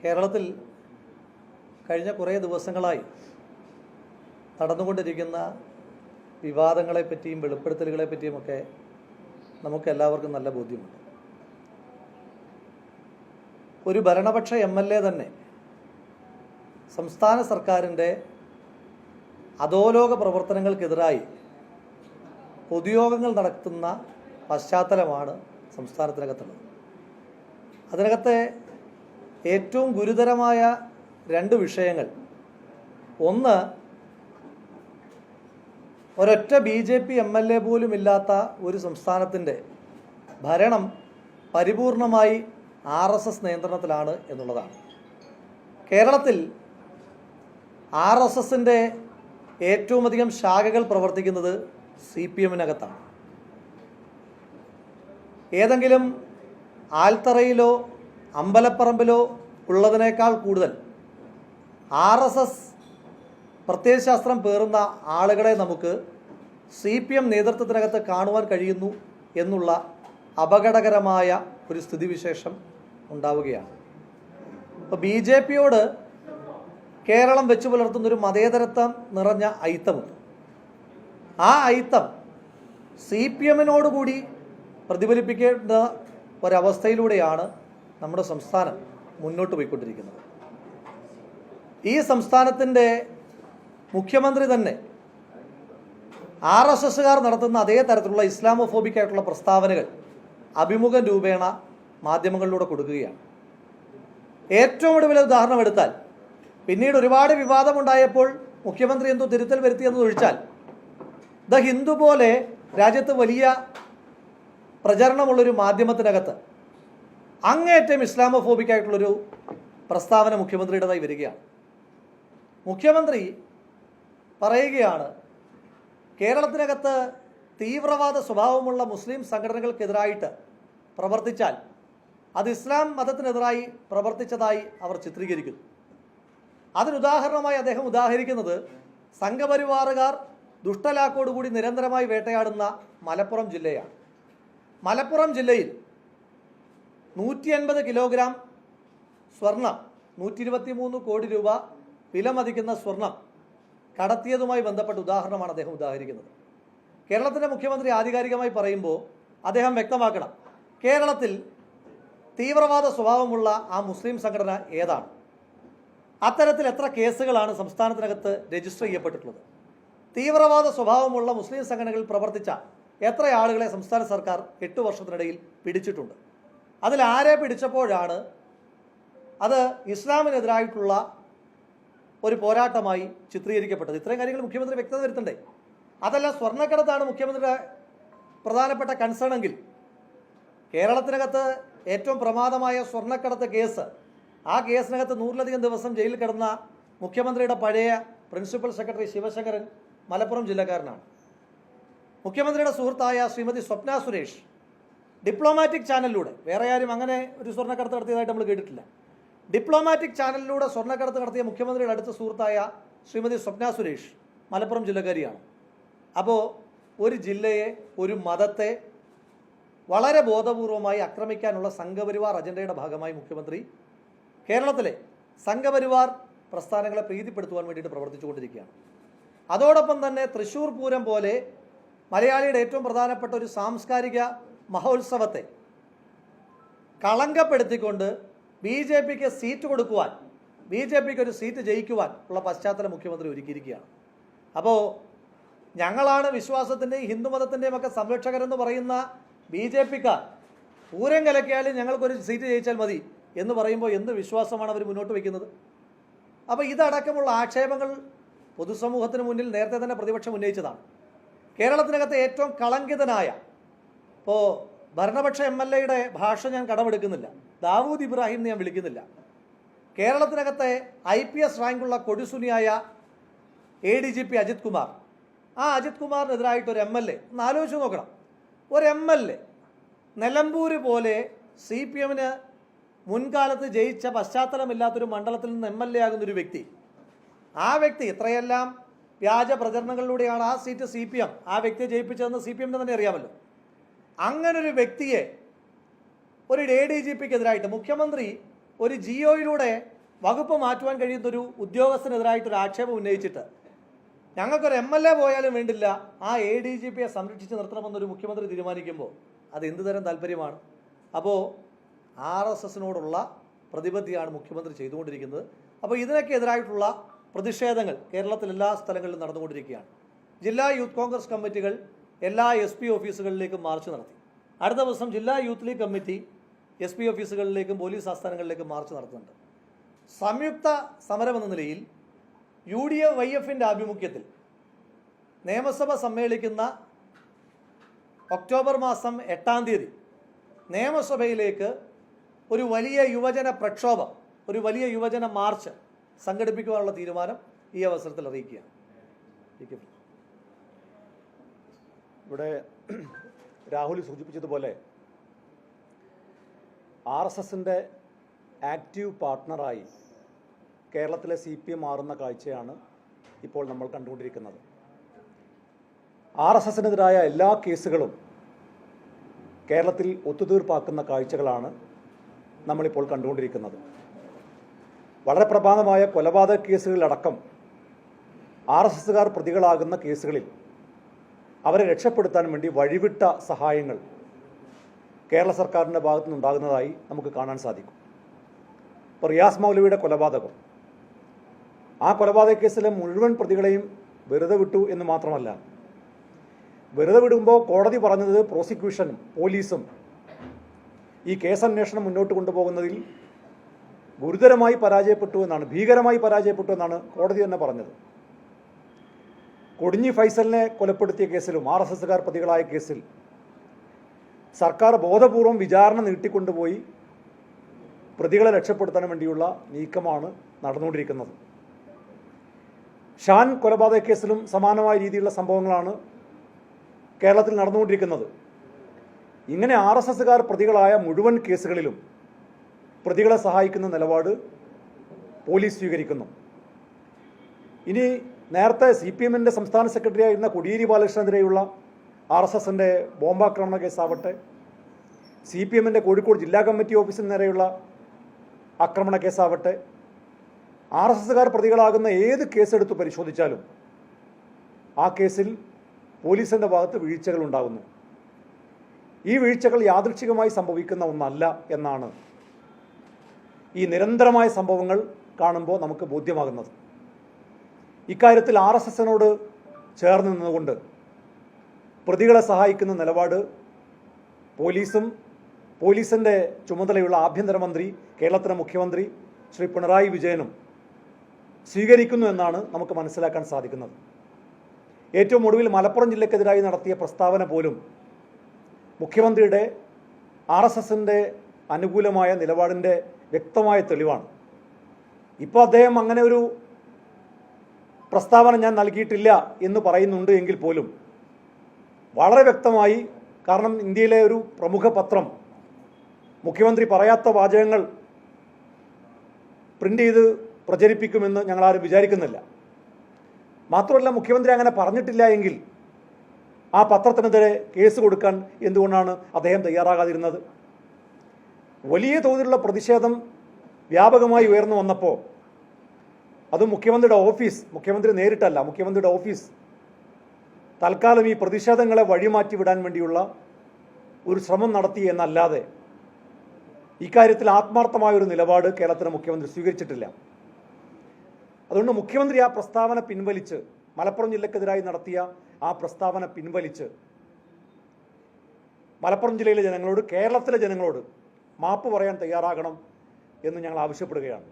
കേരളത്തിൽ കഴിഞ്ഞ കുറേ ദിവസങ്ങളായി നടന്നുകൊണ്ടിരിക്കുന്ന വിവാദങ്ങളെപ്പറ്റിയും വെളിപ്പെടുത്തലുകളെപ്പറ്റിയുമൊക്കെ നമുക്കെല്ലാവർക്കും നല്ല ബോധ്യമുണ്ട്. ഒരു ഭരണപക്ഷ MLA തന്നെ സംസ്ഥാന സർക്കാരിൻ്റെ അധോലോക പ്രവർത്തനങ്ങൾക്കെതിരായി പൊതുയോഗങ്ങൾ നടത്തുന്ന പശ്ചാത്തലമാണ് സംസ്ഥാനത്തിനകത്തുള്ളത്. അതിനകത്തെ ഏറ്റവും ഗുരുതരമായ രണ്ട് വിഷയങ്ങൾ, ഒന്ന് ഒരൊറ്റ BJP MLA പോലും ഇല്ലാത്ത ഒരു സംസ്ഥാനത്തിൻ്റെ ഭരണം പരിപൂർണമായി RSS നിയന്ത്രണത്തിലാണ് എന്നുള്ളതാണ്. കേരളത്തിൽ RSSൻ്റെ ഏറ്റവും അധികം ശാഖകൾ പ്രവർത്തിക്കുന്നത് CPM-നകത്താണ്. ഏതെങ്കിലും ആൽത്തറയിലോ അമ്പലപ്പറമ്പിലോ ഉള്ളതിനേക്കാൾ കൂടുതൽ RSS പ്രത്യയശാസ്ത്രം പേറുന്ന ആളുകളെ നമുക്ക് CPM നേതൃത്വത്തിനകത്ത് കാണുവാൻ കഴിയുന്നു എന്നുള്ള അപകടകരമായ ഒരു സ്ഥിതിവിശേഷം ഉണ്ടാവുകയാണ്. അപ്പോൾ BJPയോട് കേരളം വെച്ചു പുലർത്തുന്നൊരു മതേതരത്വം നിറഞ്ഞ ഐത്തമുണ്ട്. ആ ഐത്തം CPM-നോടുകൂടി പ്രതിഫലിപ്പിക്കേണ്ട ഒരവസ്ഥയിലൂടെയാണ് നമ്മുടെ സംസ്ഥാനം മുന്നോട്ട് പോയിക്കൊണ്ടിരിക്കുന്നത്. ഈ സംസ്ഥാനത്തിൻ്റെ മുഖ്യമന്ത്രി തന്നെ RSSകാർ നടത്തുന്ന അതേ തരത്തിലുള്ള ഇസ്ലാമോഫോബിക് ആയിട്ടുള്ള പ്രസ്താവനകൾ അഭിമുഖം രൂപേണ മാധ്യമങ്ങളിലൂടെ കൊടുക്കുകയാണ്. ഏറ്റവും ഒടുവിൽ ഉദാഹരണം എടുത്താൽ, പിന്നീട് ഒരുപാട് വിവാദമുണ്ടായപ്പോൾ മുഖ്യമന്ത്രി എന്തോ തിരുത്തൽ വരുത്തിയെന്ന് ഒഴിച്ചാൽ ദ ഹിന്ദു പോലെ രാജ്യത്ത് വലിയ പ്രചരണമുള്ളൊരു മാധ്യമത്തിനകത്ത് അങ്ങേയറ്റം ഇസ്ലാമോഫോബിക് ആയിട്ടുള്ളൊരു പ്രസ്താവന മുഖ്യമന്ത്രിയുടേതായി വരികയാണ്. മുഖ്യമന്ത്രി പറയുകയാണ്, കേരളത്തിനകത്ത് തീവ്രവാദ സ്വഭാവമുള്ള മുസ്ലിം സംഘടനകൾക്കെതിരായിട്ട് പ്രവർത്തിച്ചാൽ അത് ഇസ്ലാം മതത്തിനെതിരായി പ്രവർത്തിച്ചതായി അവർ ചിത്രീകരിക്കുന്നു. അതിനുദാഹരണമായി അദ്ദേഹം ഉദാഹരിക്കുന്നത് സംഘപരിവാറുകാർ ദുഷ്ടലാക്കോടുകൂടി നിരന്തരമായി വേട്ടയാടുന്ന മലപ്പുറം ജില്ലയാണ്. മലപ്പുറം ജില്ലയിൽ 150 കിലോഗ്രാം സ്വർണം, 123 കോടി രൂപ വിലമതിക്കുന്ന സ്വർണം കടത്തിയതുമായി ബന്ധപ്പെട്ട ഉദാഹരണമാണ് അദ്ദേഹം ഉദാഹരിക്കുന്നത്. കേരളത്തിൻ്റെ മുഖ്യമന്ത്രി ആധികാരികമായി പറയുമ്പോൾ അദ്ദേഹം വ്യക്തമാക്കണം, കേരളത്തിൽ തീവ്രവാദ സ്വഭാവമുള്ള ആ മുസ്ലിം സംഘടന ഏതാണ്, അത്തരത്തിൽ എത്ര കേസുകളാണ് സംസ്ഥാനത്തിനകത്ത് രജിസ്റ്റർ ചെയ്യപ്പെട്ടിട്ടുള്ളത്, തീവ്രവാദ സ്വഭാവമുള്ള മുസ്ലിം സംഘടനകളിൽ പ്രവർത്തിച്ച എത്ര ആളുകളെ സംസ്ഥാന സർക്കാർ 8 വർഷത്തിനിടയിൽ പിടിച്ചിട്ടുണ്ട്, അതിൽ ആരെ പിടിച്ചപ്പോഴാണ് അത് ഇസ്ലാമിനെതിരായിട്ടുള്ള ഒരു പോരാട്ടമായി ചിത്രീകരിക്കപ്പെട്ടത്. ഇത്രയും കാര്യങ്ങൾ മുഖ്യമന്ത്രി വ്യക്തത വരുത്തണ്ടേ? അതല്ല സ്വർണ്ണക്കടത്താണ് മുഖ്യമന്ത്രിയുടെ പ്രധാനപ്പെട്ട കൺസേൺ എങ്കിൽ, കേരളത്തിനകത്ത് ഏറ്റവും പ്രമാദമായ സ്വർണ്ണക്കടത്ത് കേസ്, ആ കേസിനകത്ത് 100-ലധികം ദിവസം ജയിലിൽ കിടന്ന മുഖ്യമന്ത്രിയുടെ പഴയ പ്രിൻസിപ്പൽ സെക്രട്ടറി ശിവശങ്കരൻ മലപ്പുറം ജില്ലക്കാരനാണ്. മുഖ്യമന്ത്രിയുടെ സുഹൃത്തായ ശ്രീമതി സ്വപ്ന സുരേഷ് ഡിപ്ലോമാറ്റിക് ചാനലിലൂടെ, വേറെ ആരും അങ്ങനെ ഒരു സ്വർണ്ണക്കടത്ത് നടത്തിയതായിട്ട് നമ്മൾ കേട്ടിട്ടില്ല, ഡിപ്ലോമാറ്റിക് ചാനലിലൂടെ സ്വർണ്ണക്കടത്ത് നടത്തിയ മുഖ്യമന്ത്രിയുടെ അടുത്ത സുഹൃത്തായ ശ്രീമതി സ്വപ്ന സുരേഷ് മലപ്പുറം ജില്ലക്കാരിയാണ്. അപ്പോൾ ഒരു ജില്ലയെ, ഒരു മതത്തെ വളരെ ബോധപൂർവമായി ആക്രമിക്കാനുള്ള സംഘപരിവാർ അജണ്ടയുടെ ഭാഗമായി മുഖ്യമന്ത്രി കേരളത്തിലെ സംഘപരിവാർ പ്രസ്ഥാനങ്ങളെ പ്രീതിപ്പെടുത്തുവാൻ വേണ്ടിയിട്ട് പ്രവർത്തിച്ചുകൊണ്ടിരിക്കുകയാണ്. അതോടൊപ്പം തന്നെ തൃശ്ശൂർ പൂരം പോലെ മലയാളിയുടെ ഏറ്റവും പ്രധാനപ്പെട്ട ഒരു സാംസ്കാരിക മഹോത്സവത്തെ കളങ്കപ്പെടുത്തിക്കൊണ്ട് BJPക്ക് സീറ്റ് കൊടുക്കുവാൻ, BJPക്ക് ഒരു സീറ്റ് ജയിക്കുവാൻ ഉള്ള പശ്ചാത്തലം മുഖ്യമന്ത്രി ഒരുക്കിയിരിക്കുകയാണ്. അപ്പോൾ ഞങ്ങളാണ് വിശ്വാസത്തിൻ്റെയും ഹിന്ദുമതത്തിൻ്റെയും ഒക്കെ സംരക്ഷകരെന്ന് പറയുന്ന BJPക്കാർ പൂരം കലക്കിയാലും ഞങ്ങൾക്കൊരു സീറ്റ് ജയിച്ചാൽ മതി എന്ന് പറയുമ്പോൾ എന്ത് വിശ്വാസമാണ് അവർ മുന്നോട്ട് വയ്ക്കുന്നത്? അപ്പോൾ ഇതടക്കമുള്ള ആക്ഷേപങ്ങൾ പൊതുസമൂഹത്തിന് മുന്നിൽ നേരത്തെ തന്നെ പ്രതിപക്ഷം ഉന്നയിച്ചതാണ്. കേരളത്തിനകത്ത് ഏറ്റവും കളങ്കിതനായ, ഇപ്പോൾ ഭരണപക്ഷ MLAയുടെ ഭാഷ ഞാൻ കടമെടുക്കുന്നില്ല, ദാവൂദ് ഇബ്രാഹിം എന്ന് ഞാൻ വിളിക്കുന്നില്ല, കേരളത്തിനകത്തെ IPS റാങ്കുള്ള കൊടിസുനിയായ ADGP അജിത് കുമാർ, ആ അജിത് കുമാറിനെതിരായിട്ടൊരു MLA, ഒന്ന് ആലോചിച്ച് നോക്കണം, ഒരു MLA നിലമ്പൂർ പോലെ CPM-ന് മുൻകാലത്ത് ജയിച്ച പശ്ചാത്തലമില്ലാത്തൊരു മണ്ഡലത്തിൽ നിന്ന് MLA ആകുന്നൊരു വ്യക്തി, ആ വ്യക്തി ഇത്രയെല്ലാം വ്യാജ പ്രചരണങ്ങളിലൂടെയാണ് ആ സീറ്റ് CPM ആ വ്യക്തിയെ ജയിപ്പിച്ചതെന്ന് CPM-ന് തന്നെ അറിയാമല്ലോ. അങ്ങനൊരു വ്യക്തിയെ ഒരു ADGPക്കെതിരായിട്ട് മുഖ്യമന്ത്രി ഒരു ജിഒയിലൂടെ വകുപ്പ് മാറ്റുവാൻ കഴിയുന്നൊരു ഉദ്യോഗസ്ഥനെതിരായിട്ടൊരു ആക്ഷേപം ഉന്നയിച്ചിട്ട് ഞങ്ങൾക്കൊരു MLA പോയാലും വേണ്ടില്ല ആ ADGPയെ സംരക്ഷിച്ച് നിർത്തണമെന്നൊരു മുഖ്യമന്ത്രി തീരുമാനിക്കുമ്പോൾ അത് എന്ത് തരം താല്പര്യമാണ്? അപ്പോൾ RSSനോടുള്ള പ്രതിബദ്ധതയാണ് മുഖ്യമന്ത്രി ചെയ്തുകൊണ്ടിരിക്കുന്നത്. അപ്പോൾ ഇതിനൊക്കെ എതിരായിട്ടുള്ള പ്രതിഷേധങ്ങൾ കേരളത്തിൽ എല്ലാ സ്ഥലങ്ങളിലും നടന്നുകൊണ്ടിരിക്കുകയാണ്. ജില്ലാ യൂത്ത് കോൺഗ്രസ് കമ്മിറ്റികൾ എല്ലാ SP ഓഫീസുകളിലേക്കും മാർച്ച് നടത്തി. അടുത്ത ദിവസം ജില്ലാ യൂത്ത് ലീഗ് കമ്മിറ്റി SP ഓഫീസുകളിലേക്കും പോലീസ് ആസ്ഥാനങ്ങളിലേക്കും മാർച്ച് നടത്തുന്നുണ്ട്. സംയുക്ത സമരം എന്ന നിലയിൽ UDF-YF-ൻ്റെ ആഭിമുഖ്യത്തിൽ നിയമസഭ സമ്മേളിക്കുന്ന ഒക്ടോബർ മാസം 8-ാം തീയതി നിയമസഭയിലേക്ക് ഒരു വലിയ യുവജന പ്രക്ഷോഭം, ഒരു വലിയ യുവജന മാർച്ച് സംഘടിപ്പിക്കുവാനുള്ള തീരുമാനം ഈ അവസരത്തിൽ അറിയിക്കുകയാണ്. ഇവിടെ രാഹുൽ സൂചിപ്പിച്ചതുപോലെ RSSൻ്റെ ആക്റ്റീവ് പാർട്ട്ണറായി കേരളത്തിലെ CPM മാറുന്ന കാഴ്ചയാണ് ഇപ്പോൾ നമ്മൾ കണ്ടുകൊണ്ടിരിക്കുന്നത്. RSSനെതിരായ എല്ലാ കേസുകളും കേരളത്തിൽ ഒത്തുതീർപ്പാക്കുന്ന കാഴ്ചകളാണ് നമ്മളിപ്പോൾ കണ്ടുകൊണ്ടിരിക്കുന്നത്. വളരെ പ്രധാനമായ കൊലപാതക കേസുകളിലടക്കം RSSകാർ പ്രതികളാകുന്ന കേസുകളിൽ അവരെ രക്ഷപ്പെടുത്താൻ വേണ്ടി വഴിവിട്ട സഹായങ്ങൾ കേരള സർക്കാരിൻ്റെ ഭാഗത്തു നിന്നുണ്ടാകുന്നതായി നമുക്ക് കാണാൻ സാധിക്കും. ഇപ്പോൾ റിയാസ് മൗലവിയുടെ കൊലപാതകം, ആ കൊലപാതക കേസിലെ മുഴുവൻ പ്രതികളെയും വെറുതെ വിട്ടു എന്ന് മാത്രമല്ല, വെറുതെ വിടുമ്പോൾ കോടതി പറഞ്ഞത് പ്രോസിക്യൂഷനും പോലീസും ഈ കേസന്വേഷണം മുന്നോട്ട് കൊണ്ടുപോകുന്നതിൽ ഗുരുതരമായി പരാജയപ്പെട്ടു എന്നാണ്, ഭീകരമായി പരാജയപ്പെട്ടു എന്നാണ് കോടതി തന്നെ പറഞ്ഞത്. കൊടിഞ്ഞി ഫൈസലിനെ കൊലപ്പെടുത്തിയ കേസിലും RSSകാർ പ്രതികളായ കേസിൽ സർക്കാർ ബോധപൂർവം വിചാരണ നീട്ടിക്കൊണ്ടുപോയി പ്രതികളെ രക്ഷപ്പെടുത്താൻ വേണ്ടിയുള്ള നീക്കമാണ് നടന്നുകൊണ്ടിരിക്കുന്നത്. ഷാൻ കൊലപാതക കേസിലും സമാനമായ രീതിയിലുള്ള സംഭവങ്ങളാണ് കേരളത്തിൽ നടന്നുകൊണ്ടിരിക്കുന്നത്. ഇങ്ങനെ RSSകാർ പ്രതികളായ മുഴുവൻ കേസുകളിലും പ്രതികളെ സഹായിക്കുന്ന നിലപാട് പോലീസ് സ്വീകരിക്കുന്നു. ഇനി നേരത്തെ CPMൻ്റെ സംസ്ഥാന സെക്രട്ടറി ആയിരുന്ന കോടിയേരി ബാലകൃഷ്ണനെതിരെയുള്ള RSSൻ്റെ ബോംബാക്രമണ കേസാവട്ടെ, CPMൻ്റെ കോഴിക്കോട് ജില്ലാ കമ്മിറ്റി ഓഫീസിന് നേരെയുള്ള ആക്രമണ കേസാവട്ടെ, RSSകാർ പ്രതികളാകുന്ന ഏത് കേസെടുത്ത് പരിശോധിച്ചാലും ആ കേസിൽ പോലീസിൻ്റെ ഭാഗത്ത് വീഴ്ചകൾ ഉണ്ടാകുന്നു. ഈ വീഴ്ചകൾ യാദൃച്ഛികമായി സംഭവിക്കുന്ന ഒന്നല്ല എന്നാണ് ഈ നിരന്തരമായ സംഭവങ്ങൾ കാണുമ്പോൾ നമുക്ക് ബോധ്യമാകുന്നത്. ഇക്കാര്യത്തിൽ RSSനോട് ചേർന്ന് നിന്നുകൊണ്ട് പ്രതികളെ സഹായിക്കുന്ന നിലപാട് പോലീസും പോലീസിൻ്റെ ചുമതലയുള്ള ആഭ്യന്തരമന്ത്രി, കേരളത്തിലെ മുഖ്യമന്ത്രി ശ്രീ പിണറായി വിജയനും സ്വീകരിക്കുന്നു എന്നാണ് നമുക്ക് മനസ്സിലാക്കാൻ സാധിക്കുന്നത്. ഏറ്റവും ഒടുവിൽ മലപ്പുറം ജില്ലക്കെതിരായി നടത്തിയ പ്രസ്താവന പോലും മുഖ്യമന്ത്രിയുടെ RSSൻ്റെ അനുകൂലമായ നിലപാടിൻ്റെ വ്യക്തമായ തെളിവാണ്. ഇപ്പോൾ അദ്ദേഹം അങ്ങനെ ഒരു പ്രസ്താവന ഞാൻ നൽകിയിട്ടില്ല എന്ന് പറയുന്നുണ്ട് എങ്കിൽ പോലും വളരെ വ്യക്തമായി, കാരണം ഇന്ത്യയിലെ ഒരു പ്രമുഖ പത്രം മുഖ്യമന്ത്രി പറയാത്ത വാചകങ്ങൾ പ്രിൻ്റ് ചെയ്ത് പ്രചരിപ്പിക്കുമെന്ന് ഞങ്ങളാരും വിചാരിക്കുന്നില്ല. മാത്രമല്ല, മുഖ്യമന്ത്രി അങ്ങനെ പറഞ്ഞിട്ടില്ല എങ്കിൽ ആ പത്രത്തിനെതിരെ കേസ് കൊടുക്കാൻ എന്തുകൊണ്ടാണ് അദ്ദേഹം തയ്യാറാകാതിരുന്നത്? വലിയ തോതിലുള്ള പ്രതിഷേധം വ്യാപകമായി ഉയർന്നു വന്നപ്പോൾ അത് മുഖ്യമന്ത്രിയുടെ ഓഫീസ്, മുഖ്യമന്ത്രി നേരിട്ടല്ല, മുഖ്യമന്ത്രിയുടെ ഓഫീസ് തൽക്കാലം ഈ പ്രതിഷേധങ്ങളെ വഴിമാറ്റി വിടാൻ വേണ്ടിയുള്ള ഒരു ശ്രമം നടത്തി എന്നല്ലാതെ ഇക്കാര്യത്തിൽ ആത്മാർത്ഥമായൊരു നിലപാട് കേരളത്തിലെ മുഖ്യമന്ത്രി സ്വീകരിച്ചിട്ടില്ല. അതുകൊണ്ട് മുഖ്യമന്ത്രി ആ പ്രസ്താവന പിൻവലിച്ച്, മലപ്പുറം ജില്ലക്കെതിരായി നടത്തിയ ആ പ്രസ്താവന പിൻവലിച്ച് മലപ്പുറം ജില്ലയിലെ ജനങ്ങളോട്, കേരളത്തിലെ ജനങ്ങളോട് മാപ്പ് പറയാൻ തയ്യാറാകണം എന്ന് ഞങ്ങൾ ആവശ്യപ്പെടുകയാണ്.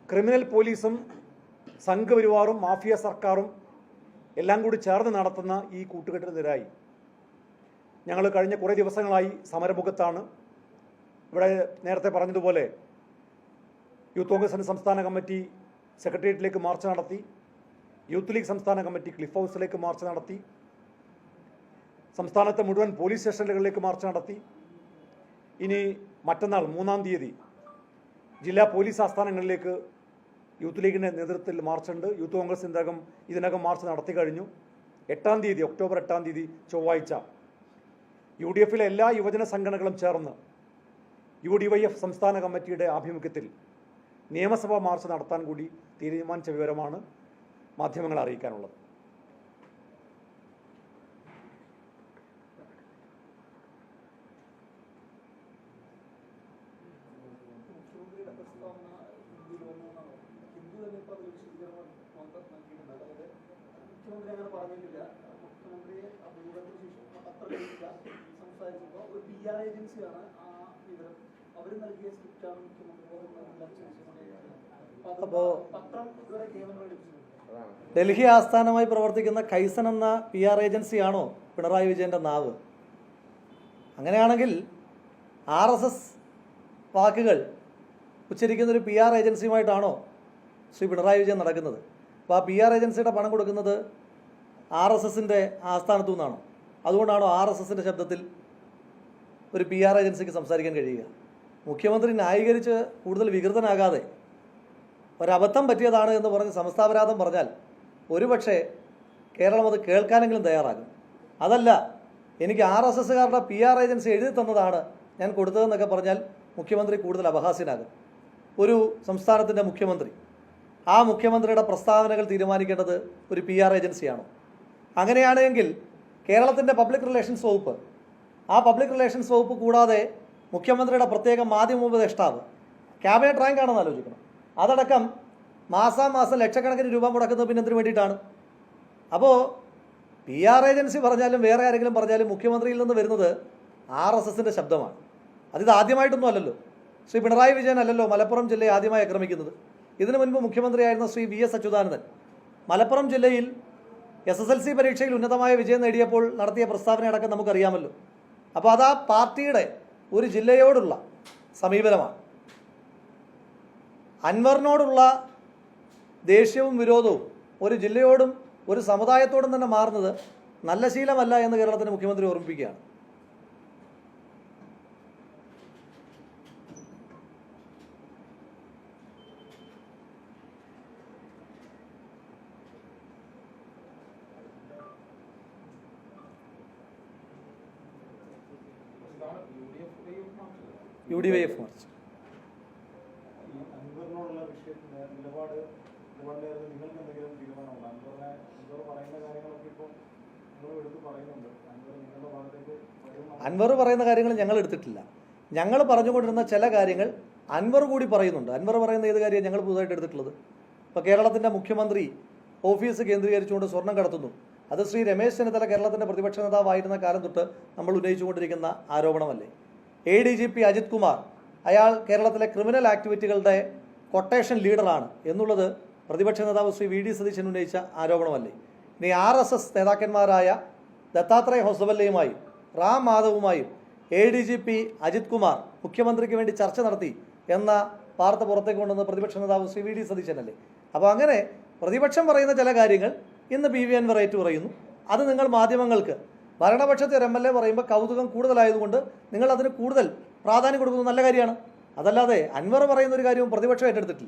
ക്രിമിനൽ പോലീസും സംഘപരിവാറും മാഫിയ സർക്കാരും എല്ലാം കൂടി ചേർന്ന് നടത്തുന്ന ഈ കൂട്ടുകെട്ടിനെതിരായി ഞങ്ങൾ കഴിഞ്ഞ കുറേ ദിവസങ്ങളായി സമരമുഖത്താണ്. ഇവിടെ നേരത്തെ പറഞ്ഞതുപോലെ യൂത്ത് കോൺഗ്രസിൻ്റെ സംസ്ഥാന കമ്മിറ്റി സെക്രട്ടേറിയറ്റിലേക്ക് മാർച്ച് നടത്തി, യൂത്ത് ലീഗ് സംസ്ഥാന കമ്മിറ്റി ക്ലിഫ് ഹൗസിലേക്ക് മാർച്ച് നടത്തി, സംസ്ഥാനത്തെ മുഴുവൻ പോലീസ് സ്റ്റേഷനുകളിലേക്ക് മാർച്ച് നടത്തി. ഇനി മറ്റന്നാൾ 3-ാം തീയതി ജില്ലാ പോലീസ് ആസ്ഥാനങ്ങളിലേക്ക് യൂത്ത് ലീഗിൻ്റെ നേതൃത്വത്തിൽ മാർച്ചുണ്ട്. യൂത്ത് കോൺഗ്രസ് ഇതിനകം മാർച്ച് നടത്തി കഴിഞ്ഞു. 8-ാം തീയതി, ഒക്ടോബർ 8-ാം തീയതി ചൊവ്വാഴ്ച UDF-ലെ എല്ലാ യുവജന സംഘടനകളും ചേർന്ന് UDYF സംസ്ഥാന കമ്മിറ്റിയുടെ ആഭിമുഖ്യത്തിൽ നിയമസഭാ മാർച്ച് നടത്താൻ കൂടി തീരുമാനിച്ച വിവരമാണ് മാധ്യമങ്ങളെ അറിയിക്കാനുള്ളത്. അപ്പോൾ ഡൽഹി ആസ്ഥാനമായി പ്രവർത്തിക്കുന്ന കൈസൻ എന്ന PR ഏജൻസിയാണോ പിണറായി വിജയൻ്റെ നാവ്? അങ്ങനെയാണെങ്കിൽ RSS വാക്കുകൾ ഉച്ചരിക്കുന്നൊരു PR ഏജൻസിയുമായിട്ടാണോ ശ്രീ പിണറായി വിജയൻ നടക്കുന്നത്? അപ്പോൾ ആ PR ഏജൻസിയുടെ പണം കൊടുക്കുന്നത് RSSൻ്റെ ആസ്ഥാനത്തു നിന്നാണോ? അതുകൊണ്ടാണോ RSSൻ്റെ ശബ്ദത്തിൽ ഒരു PR ഏജൻസിക്ക് സംസാരിക്കാൻ കഴിയുക? മുഖ്യമന്ത്രി ന്യായീകരിച്ച് കൂടുതൽ വികൃതനാകാതെ ഒരബദ്ധം പറ്റിയതാണ് എന്ന് പറഞ്ഞ് സമസ്താപരാധം പറഞ്ഞാൽ ഒരുപക്ഷെ കേരളം അത് കേൾക്കാനെങ്കിലും തയ്യാറാകും. അതല്ല, എനിക്ക് RSSകാരുടെ PR ഏജൻസി എഴുതി തന്നതാണ് ഞാൻ കൊടുത്തതെന്നൊക്കെ പറഞ്ഞാൽ മുഖ്യമന്ത്രി കൂടുതൽ അപഹാസ്യനാകും. ഒരു സംസ്ഥാനത്തിൻ്റെ മുഖ്യമന്ത്രി, ആ മുഖ്യമന്ത്രിയുടെ പ്രസ്താവനകൾ തീരുമാനിക്കേണ്ടത് ഒരു PR ഏജൻസിയാണോ? അങ്ങനെയാണെങ്കിൽ കേരളത്തിൻ്റെ പബ്ലിക് റിലേഷൻസ് വകുപ്പ്, ആ പബ്ലിക് റിലേഷൻസ് വകുപ്പ് കൂടാതെ മുഖ്യമന്ത്രിയുടെ പ്രത്യേക മാധ്യമോപദേഷ്ടാവ്, ക്യാബിനറ്റ് റാങ്ക് ആണെന്ന് ആലോചിക്കണം. അതടക്കം മാസാമാസം ലക്ഷക്കണക്കിന് രൂപ മുടക്കുന്നത് പിന്നെ എന്തിനു വേണ്ടിയിട്ടാണ്? അപ്പോൾ PR ഏജൻസി പറഞ്ഞാലും വേറെ ആരെങ്കിലും പറഞ്ഞാലും മുഖ്യമന്ത്രിയിൽ നിന്ന് വരുന്നത് RSSൻ്റെ ശബ്ദമാണ്. അതിത് ആദ്യമായിട്ടൊന്നും അല്ലല്ലോ. ശ്രീ പിണറായി വിജയൻ അല്ലല്ലോ മലപ്പുറം ജില്ലയെ ആദ്യമായി ആക്രമിക്കുന്നത്. ഇതിനു മുൻപ് മുഖ്യമന്ത്രിയായിരുന്ന ശ്രീ VS അച്യുതാനന്ദൻ മലപ്പുറം ജില്ലയിൽ SSLC പരീക്ഷയിൽ ഉന്നതമായ വിജയം നേടിയപ്പോൾ നടത്തിയ പ്രസ്താവനയടക്കം നമുക്കറിയാമല്ലോ. അപ്പോൾ അത് ആ പാർട്ടിയുടെ ഒരു ജില്ലയോടുള്ള സമീപനമാണ്. അൻവറിനോടുള്ള ദേഷ്യവും വിരോധവും ഒരു ജില്ലയോടും ഒരു സമുദായത്തോടും തന്നെ മാറുന്നത് നല്ല ശീലമല്ല എന്ന് കേരളത്തിൻ്റെ മുഖ്യമന്ത്രി ഓർമ്മിപ്പിക്കുകയാണ്. UDYF മാർച്ച് അൻവർ പറയുന്ന കാര്യങ്ങൾ ഞങ്ങൾ എടുത്തിട്ടില്ല. ഞങ്ങൾ പറഞ്ഞുകൊണ്ടിരുന്ന ചില കാര്യങ്ങൾ അൻവർ കൂടി പറയുന്നുണ്ട്. അൻവർ പറയുന്ന ഏത് കാര്യം ഞങ്ങൾ പുതുതായിട്ട് എടുത്തിട്ടുള്ളത്? ഇപ്പോൾ കേരളത്തിൻ്റെ മുഖ്യമന്ത്രി ഓഫീസ് കേന്ദ്രീകരിച്ചുകൊണ്ട് സ്വർണം കടത്തുന്നു. അത് ശ്രീ രമേശ് ചെന്നിത്തല കേരളത്തിൻ്റെ പ്രതിപക്ഷ നേതാവായിരുന്ന കാലം തൊട്ട് നമ്മൾ ഉന്നയിച്ചുകൊണ്ടിരിക്കുന്ന ആരോപണമല്ലേ? ADGP അജിത് കുമാർ അയാൾ കേരളത്തിലെ ക്രിമിനൽ ആക്ടിവിറ്റികളുടെ കൊട്ടേഷൻ ലീഡറാണ് എന്നുള്ളത് പ്രതിപക്ഷ നേതാവ് ശ്രീ VD സതീശൻ ഉന്നയിച്ച ആരോപണമല്ലേ? ഇനി RSS നേതാക്കന്മാരായ ദത്താത്രേയ ഹൊസബല്ലയുമായും റാം മാധവുമായും ADGP അജിത് കുമാർ മുഖ്യമന്ത്രിക്ക് വേണ്ടി ചർച്ച നടത്തി എന്ന വാർത്ത പുറത്തേക്ക് കൊണ്ടുവന്ന പ്രതിപക്ഷ നേതാവ് ശ്രീ VD സതീശനല്ലേ? അപ്പോൾ അങ്ങനെ പ്രതിപക്ഷം പറയുന്ന ചില കാര്യങ്ങൾ ഇന്ന് PV അൻവർ ഏറ്റു പറയുന്നു. അത് നിങ്ങൾ മാധ്യമങ്ങൾക്ക് ഭരണപക്ഷത്തെ ഒരു MLA പറയുമ്പോൾ കൗതുകം കൂടുതലായതുകൊണ്ട് നിങ്ങൾ അതിന് കൂടുതൽ പ്രാധാന്യം കൊടുക്കുന്നത് നല്ല കാര്യമാണ്. അതല്ലാതെ അൻവർ പറയുന്ന ഒരു കാര്യവും പ്രതിപക്ഷം ഏറ്റെടുത്തിട്ടില്ല.